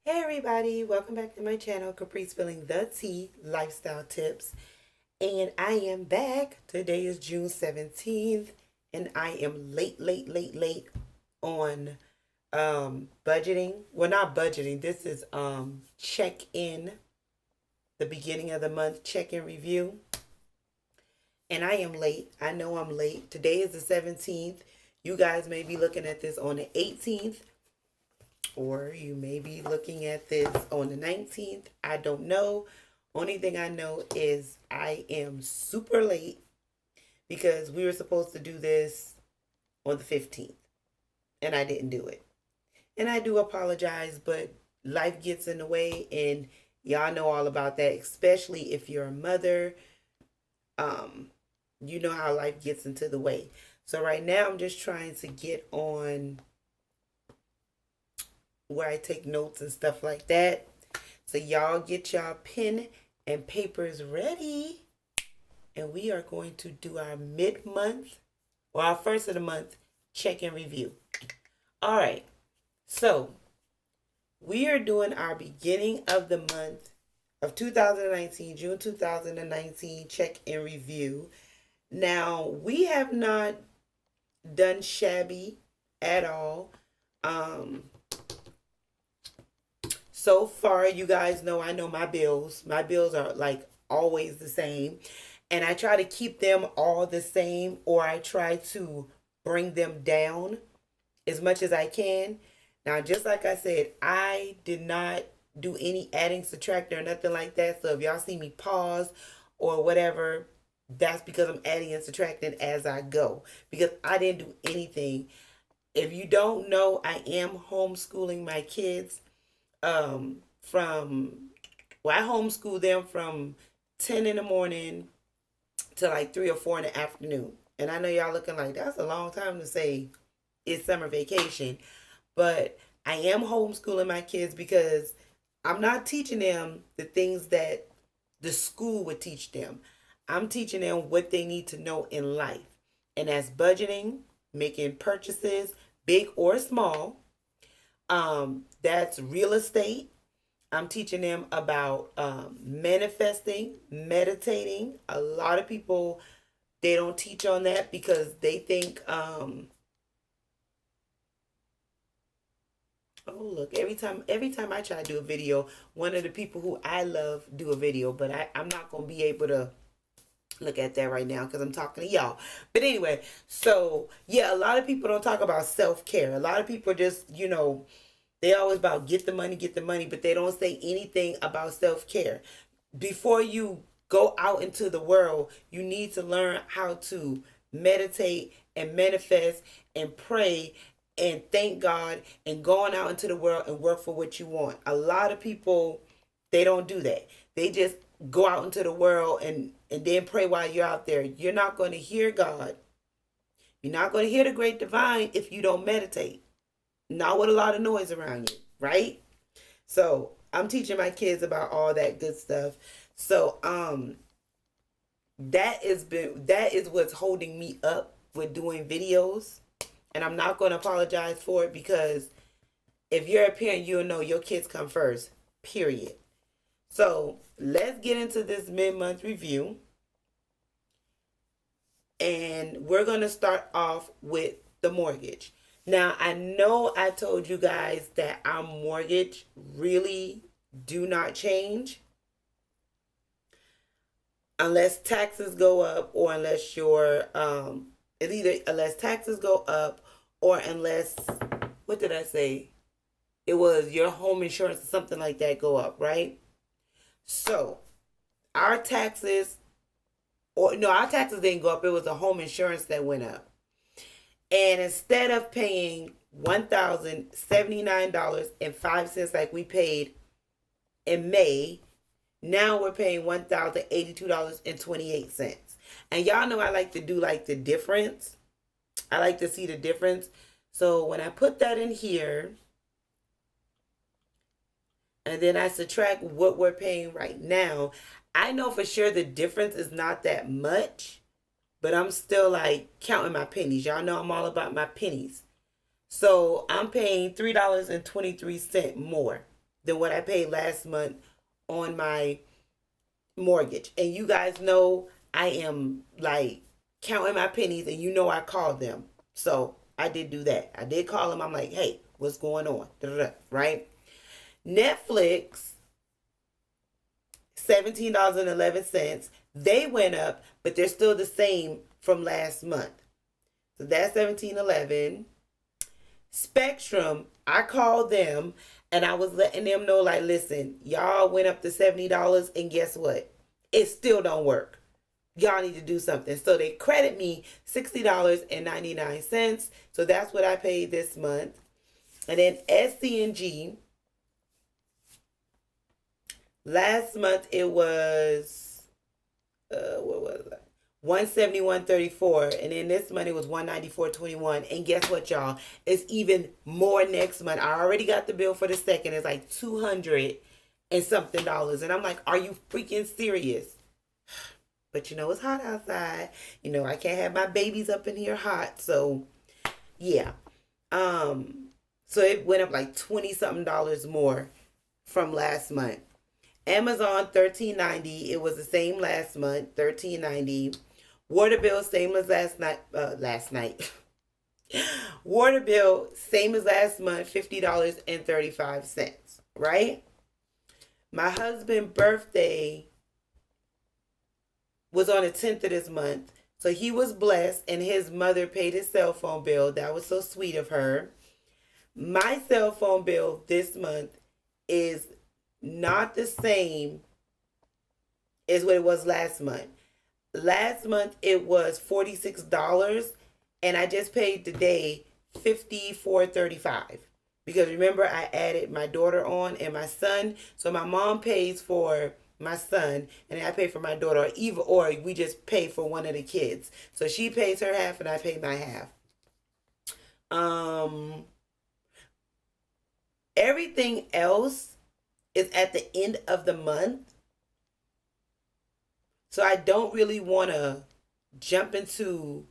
Hey everybody, welcome back to my channel, Capri Spilling the Tea Lifestyle Tips. And I am back. Today is June 17th and I am late on budgeting. Well, not budgeting. This is check-in, the beginning of the month check-in review. And I am late. I know I'm late. Today is the 17th. You guys may be looking at this on the 18th. Or you may be looking at this on the 19th. I don't know. Only thing I know is I am super late because we were supposed to do this on the 15th. And I didn't do it. And I do apologize, but life gets in the way. And y'all know all about that, especially if you're a mother. You know how life gets into the way. So right now I'm just trying to get on where I take notes and stuff like that. So y'all get y'all pen and papers ready. And we are going to do our mid-month or our first of the month check-in review. All right. So we are doing our beginning of the month of 2019, June 2019 check-in review. Now, we have not done shabby at all. So far, you guys know, I know my bills. My bills are like always the same. And I try to keep them all the same, or I try to bring them down as much as I can. Now, just like I said, I did not do any adding, subtracting, or nothing like that. So if y'all see me pause or whatever, that's because I'm adding and subtracting as I go. Because I didn't do anything. If you don't know, I am homeschooling my kids. I homeschool them from 10 in the morning to like 3 or 4 in the afternoon. And I know y'all looking like that's a long time to say it's summer vacation. But I am homeschooling my kids because I'm not teaching them the things that the school would teach them. I'm teaching them what they need to know in life. And that's budgeting, making purchases, big or small. That's real estate. I'm teaching them about manifesting, meditating. A lot of people, they don't teach on that because they think, oh look, every time I try to do a video, one of the people who I love do a video, but I'm not going to be able to look at that right now because I'm talking to y'all. But anyway, so yeah, a lot of people don't talk about self-care. A lot of people just, they always about get the money, but they don't say anything about self-care. Before you go out into the world, you need to learn how to meditate and manifest and pray and thank God and going out into the world and work for what you want. A lot of people, they don't do that. They just go out into the world and then pray while you're out there. You're not going to hear God. You're not going to hear the great divine if you don't meditate. Not with a lot of noise around you, right? So I'm teaching my kids about all that good stuff. So that is what's holding me up with doing videos. And I'm not going to apologize for it because if you're a parent, you'll know your kids come first, period. So let's get into this mid-month review. And we're going to start off with the mortgage. Now, I know I told you guys that our mortgage really do not change unless taxes go up or unless your unless taxes go up or unless, what did I say? It was your home insurance or something like that go up, right? So our taxes, our taxes didn't go up. It was the home insurance that went up. And instead of paying $1,079.05 like we paid in May, now we're paying $1,082.28. And y'all know I like to do like the difference. I like to see the difference. So when I put that in here, and then I subtract what we're paying right now, I know for sure the difference is not that much. But I'm still like counting my pennies. Y'all know I'm all about my pennies. So I'm paying $3.23 more. than what I paid last month on my mortgage. And you guys know I am like counting my pennies, and you know I called them. So I did do that. I did call them. I'm like, hey, what's going on? Da-da-da, right? Netflix, $17.11. They went up, but they're still the same from last month. So that's $17.11. Spectrum, I called them and I was letting them know, like, listen, y'all went up to $70, and guess what? It still don't work. Y'all need to do something. So they credit me $60.99. So that's what I paid this month. And then SCNG, last month it was what was that? 171.34, and then this month it was 194.21. And guess what, y'all? It's even more next month. I already got the bill for the second. It's like $200 and something dollars, and I'm like, are you freaking serious? But you know it's hot outside. You know I can't have my babies up in here hot. So yeah, so it went up like 20 something dollars more from last month. Amazon $13.90. It was the same last month, $13.90. Water bill same as last night. Water bill same as last month, $50.35. Right? My husband's birthday was on the 10th of this month, so he was blessed, and his mother paid his cell phone bill. That was so sweet of her. My cell phone bill this month is not the same as what it was last month. Last month it was $46, and I just paid today $54.35. Because remember, I added my daughter on and my son. So my mom pays for my son, and I pay for my daughter, or we just pay for one of the kids. So she pays her half and I pay my half. Everything else is at the end of the month. So I don't really want to jump into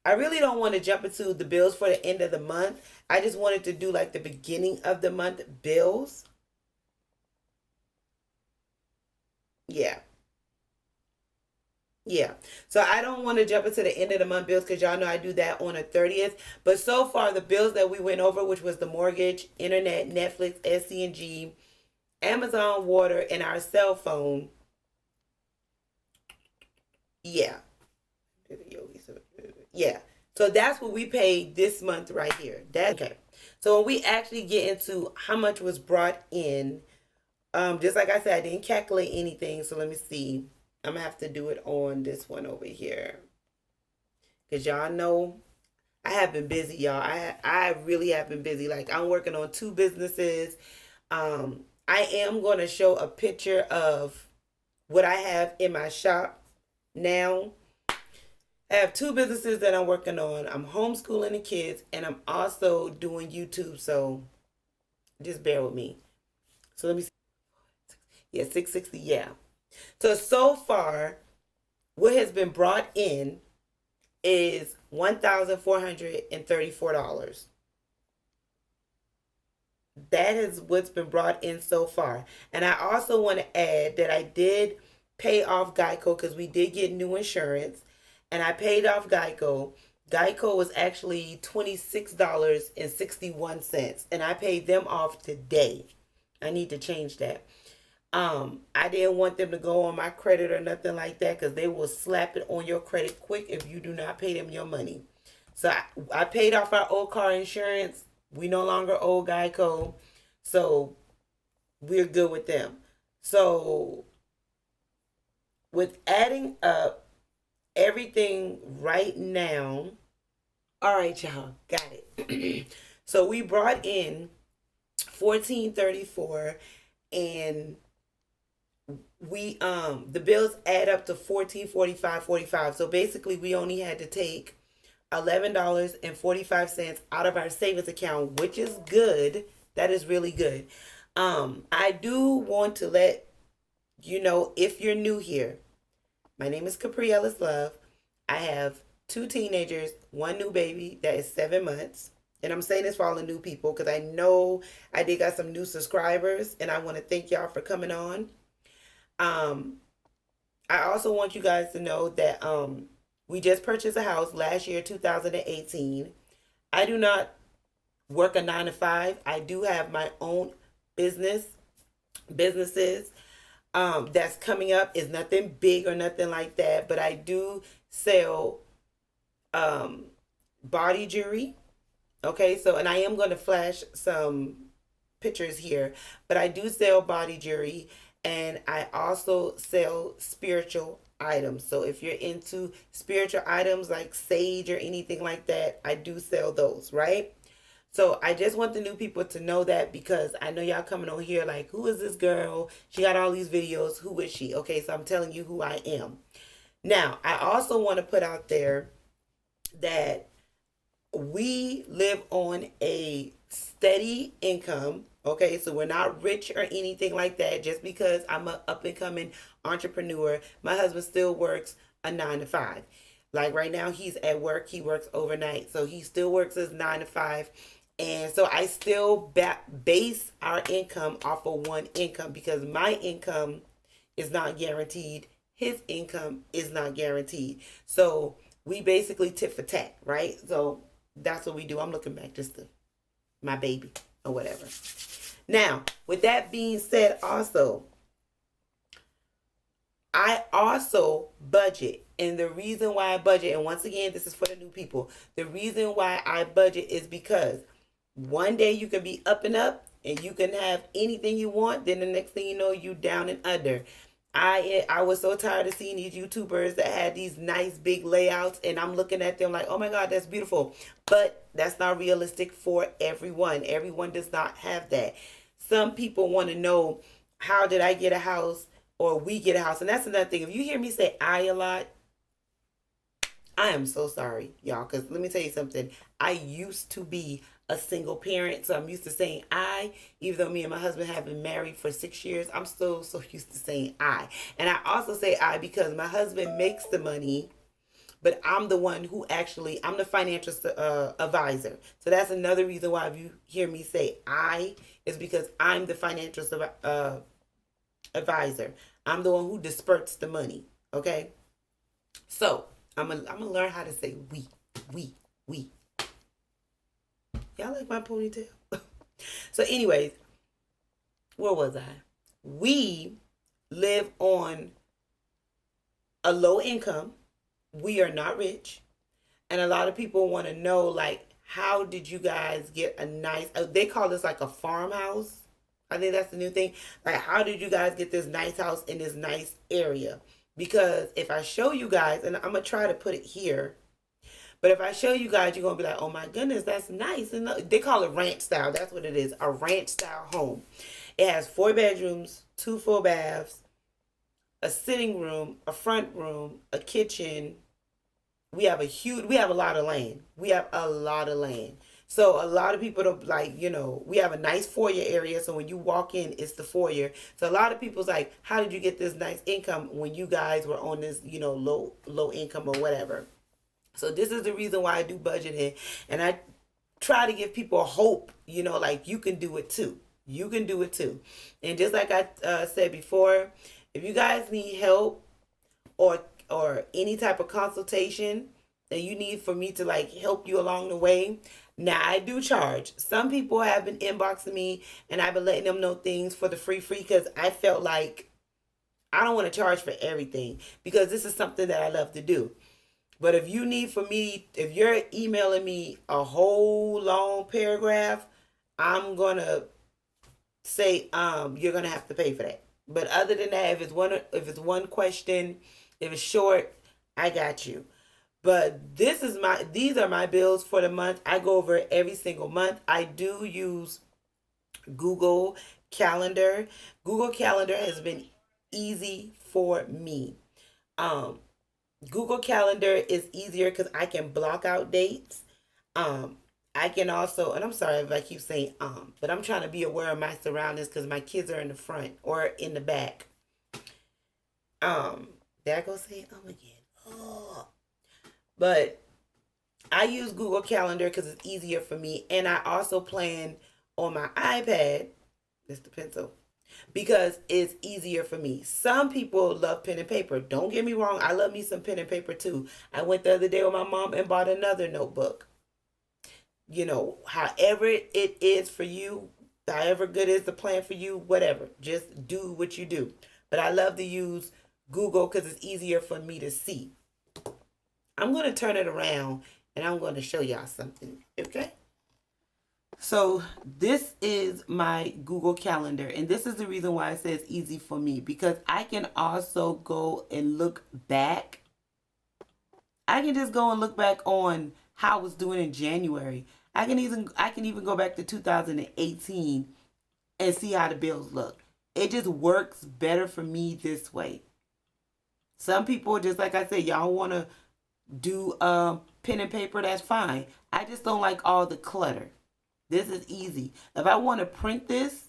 the bills for the end of the month. I just wanted to do like the beginning of the month bills. Yeah. Yeah. So I don't want to jump into the end of the month bills because y'all know I do that on the 30th. But so far, the bills that we went over, which was the mortgage, internet, Netflix, SCNG, Amazon water, and our cell phone. Yeah. Yeah. So that's what we paid this month right here. That's okay. So when we actually get into how much was brought in, just like I said, I didn't calculate anything. So let me see. I'm going to have to do it on this one over here. Because y'all know I have been busy, y'all. I really have been busy. Like, I'm working on 2 businesses. I am going to show a picture of what I have in my shop now. I have 2 businesses that I'm working on. I'm homeschooling the kids, and I'm also doing YouTube. So just bear with me. So let me see. Yeah, 660. Yeah. So far, what has been brought in is $1,434. That is what's been brought in so far. And I also want to add that I did pay off Geico because we did get new insurance. And I paid off Geico. Geico was actually $26.61. And I paid them off today. I need to change that. I didn't want them to go on my credit or nothing like that because they will slap it on your credit quick if you do not pay them your money. So I paid off our old car insurance. We no longer owe Geico. So we're good with them. So with adding up everything right now, all right, y'all, got it. So we brought in $1,434, and we the bills add up to $1,445.45. So basically we only had to take $11.45 out of our savings account, which is good. That is really good. I do want to let you know, if you're new here, my name is Capriellis Love. I have 2 teenagers, 1 new baby that is 7 months. And I'm saying this for all the new people because I know I did got some new subscribers, and I want to thank y'all for coming on. Um, I also want you guys to know that we just purchased a house last year, 2018. I do not work a 9 to 5. I do have my own businesses that's coming up. Is nothing big or nothing like that, but I do sell um, body jewelry. Okay, so and I am going to flash some pictures here, but I do sell body jewelry, and I also sell spiritual items. So if you're into spiritual items like sage or anything like that, I do sell those, right? So I just want the new people to know that, because I know y'all coming on here like, who is this girl? She got all these videos. Who is she? Okay, so I'm telling you who I am. Now, I also want to put out there that we live on a steady income. Okay, so we're not rich or anything like that. Just because I'm an up and coming entrepreneur, my husband still works a 9 to 5. Like right now, he's at work. He works overnight, so he still works his 9 to 5. And so I still base our income off of one income, because my income is not guaranteed. His income is not guaranteed. So we basically tit for tat, right? So that's what we do. I'm looking back just to my baby or whatever. Now, with that being said, also, I also budget. And the reason why I budget, and once again, this is for the new people. The reason why I budget is because one day you can be up and up and you can have anything you want. Then the next thing you know, you down and under. I was so tired of seeing these YouTubers that had these nice big layouts, and I'm looking at them like, oh my God, that's beautiful. But that's not realistic for everyone. Everyone does not have that. Some people want to know, how did I get a house, or we get a house? And that's another thing. If you hear me say I a lot, I am so sorry, y'all, because let me tell you something. I used to be a single parent, so I'm used to saying I, even though me and my husband have been married for 6 years. I'm still so used to saying I. And I also say I because my husband makes the money, but I'm the one who actually, I'm the financial advisor. So that's another reason why if you hear me say I, is because I'm the financial advisor. I'm the one who disperses the money, okay? So I'm gonna learn how to say we. Y'all like my ponytail? So anyways, where was I? We live on a low income. We are not rich. And a lot of people want to know, like, how did you guys get a nice, they call this like a farmhouse. I think that's the new thing. Like, how did you guys get this nice house in this nice area? Because if I show you guys, and I'm going to try to put it here, but if I show you guys, you're going to be like, oh my goodness, that's nice. And they call it ranch style. That's what it is, a ranch style home. It has 4 bedrooms, 2 full baths, a sitting room, a front room, a kitchen. We have a lot of land. We have a lot of land. So a lot of people don't like, we have a nice foyer area. So when you walk in, it's the foyer. So a lot of people's like, how did you get this nice income when you guys were on this, low income or whatever? So this is the reason why I do budgeting. And I try to give people hope, like you can do it too. You can do it too. And just like I said before, if you guys need help or any type of consultation that you need for me to like help you along the way, now I do charge. Some people have been inboxing me and I've been letting them know things for the free because I felt like I don't want to charge for everything because this is something that I love to do. But if you need for me, if you're emailing me a whole long paragraph, I'm gonna say you're gonna have to pay for that. But other than that, if it's one question, if it's short, I got you. But these are my bills for the month. I go over it every single month. I do use Google Calendar. Google Calendar has been easy for me. Google Calendar is easier because I can block out dates. I can also, and I'm sorry if I keep saying but I'm trying to be aware of my surroundings because my kids are in the front or in the back. There I go saying again. Oh. But I use Google Calendar because it's easier for me. And I also plan on my iPad. It's the pencil. Because it's easier for me. Some people love pen and paper. Don't get me wrong. I love me some pen and paper too. I went the other day with my mom and bought another notebook. You know, however it is for you, however good is the plan for you, whatever. Just do what you do. But I love to use Google because it's easier for me to see. I'm going to turn it around and I'm going to show y'all something. Okay? So this is my Google Calendar, and this is the reason why it says easy for me, because I can also go and look back. I can just go and look back on how I was doing in January. I can even go back to 2018 and see how the bills look. It just works better for me this way. Some people, just like I said, y'all want to do pen and paper, that's fine. I just don't like all the clutter. This is easy. If I want to print this,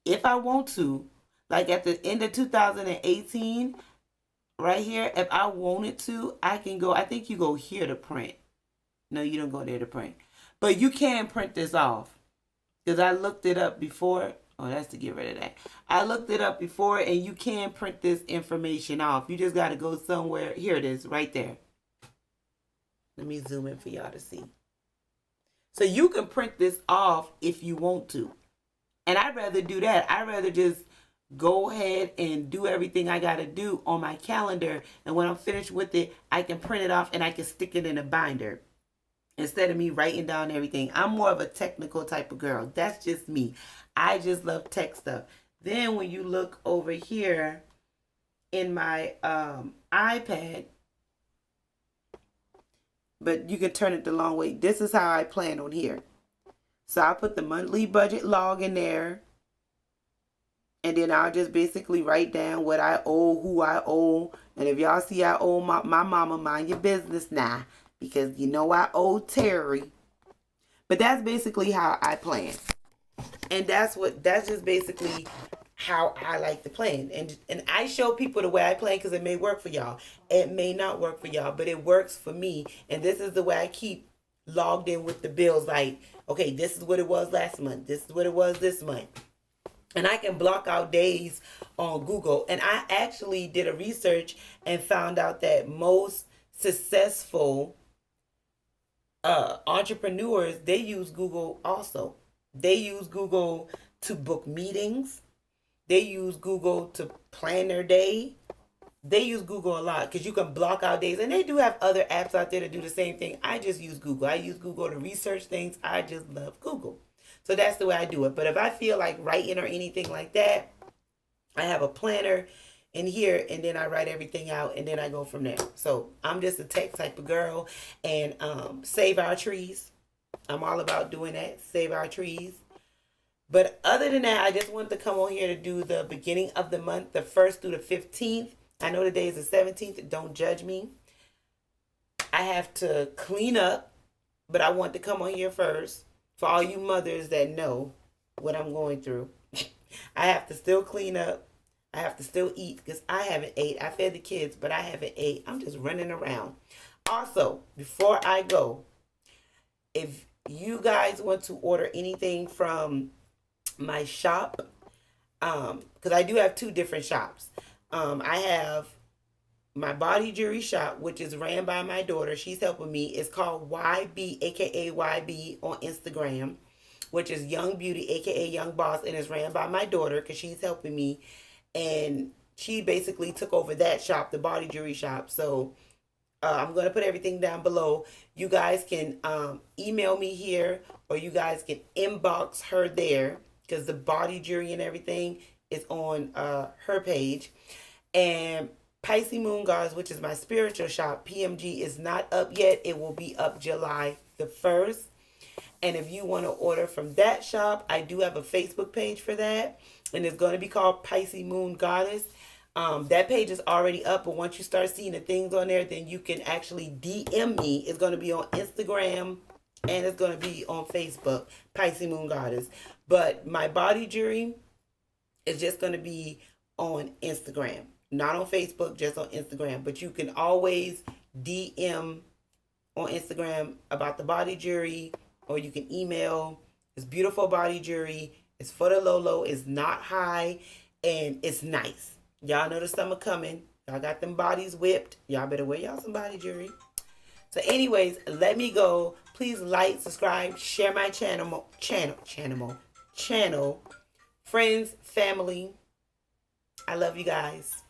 if I want to, like at the end of 2018, right here, if I wanted to, I can go, I think you go here to print. No, you don't go there to print. But you can print this off. Because I looked it up before. Oh, that's to get rid of that. I looked it up before, and you can print this information off. You just got to go somewhere. Here it is, right there. Let me zoom in for y'all to see. So you can print this off if you want to. And I'd rather do that. I'd rather just go ahead and do everything I got to do on my calendar. And when I'm finished with it, I can print it off and I can stick it in a binder. Instead of me writing down everything. I'm more of a technical type of girl. That's just me. I just love tech stuff. Then when you look over here in my iPad, but you can turn it the long way. This is how I plan on here. So I put the monthly budget log in there. And then I'll just basically write down what I owe, who I owe. And if y'all see I owe my mama, mind your business now. Because you know I owe Terry. But that's basically how I plan. And that's just basically how I like to plan. And I show people the way I plan because it may work for y'all. It may not work for y'all, but it works for me. And this is the way I keep logged in with the bills. Like, okay, this is what it was last month. This is what it was this month. And I can block out days on Google. And I actually did a research and found out that most successful entrepreneurs, they use Google also. They use Google to book meetings. They use Google to plan their day. They use Google a lot because you can block out days. And they do have other apps out there to do the same thing. I just use Google. I use Google to research things. I just love Google. So that's the way I do it. But if I feel like writing or anything like that, I have a planner in here and then I write everything out and then I go from there. So I'm just a tech type of girl. And save our trees. I'm all about doing that. Save our trees. But other than that, I just wanted to come on here to do the beginning of the month, the 1st through the 15th. I know today is the 17th. Don't judge me. I have to clean up, but I want to come on here first for all you mothers that know what I'm going through. I have to still clean up. I have to still eat because I haven't ate. I fed the kids, but I haven't ate. I'm just running around. Also, before I go, if you guys want to order anything from my shop, because I do have 2 different shops. I have my body jewelry shop, which is ran by my daughter. She's helping me. It's called YB, aka YB on Instagram, which is Young Beauty, aka Young Boss, and it's ran by my daughter because she's helping me. And she basically took over that shop, the body jewelry shop. So I'm going to put everything down below. You guys can email me here, or you guys can inbox her there because the body jewelry and everything is on her page. And PiscesMoonGoddess, which is my spiritual shop, PMG, is not up yet. It will be up July the 1st. And if you want to order from that shop, I do have a Facebook page for that. And it's going to be called PiscesMoonGoddess. That page is already up. But once you start seeing the things on there, then you can actually DM me. It's going to be on Instagram. And it's going to be on Facebook, PiscesMoonGoddess. But my body jewelry is just going to be on Instagram. Not on Facebook, just on Instagram. But you can always DM on Instagram about the body jewelry, or you can email. It's beautiful body jewelry. It's for the low. It's not high, and it's nice. Y'all know the summer coming. Y'all got them bodies whipped. Y'all better wear y'all some body jewelry. So anyways, let me go. Please like, subscribe, share my channel. Friends, family. I love you guys.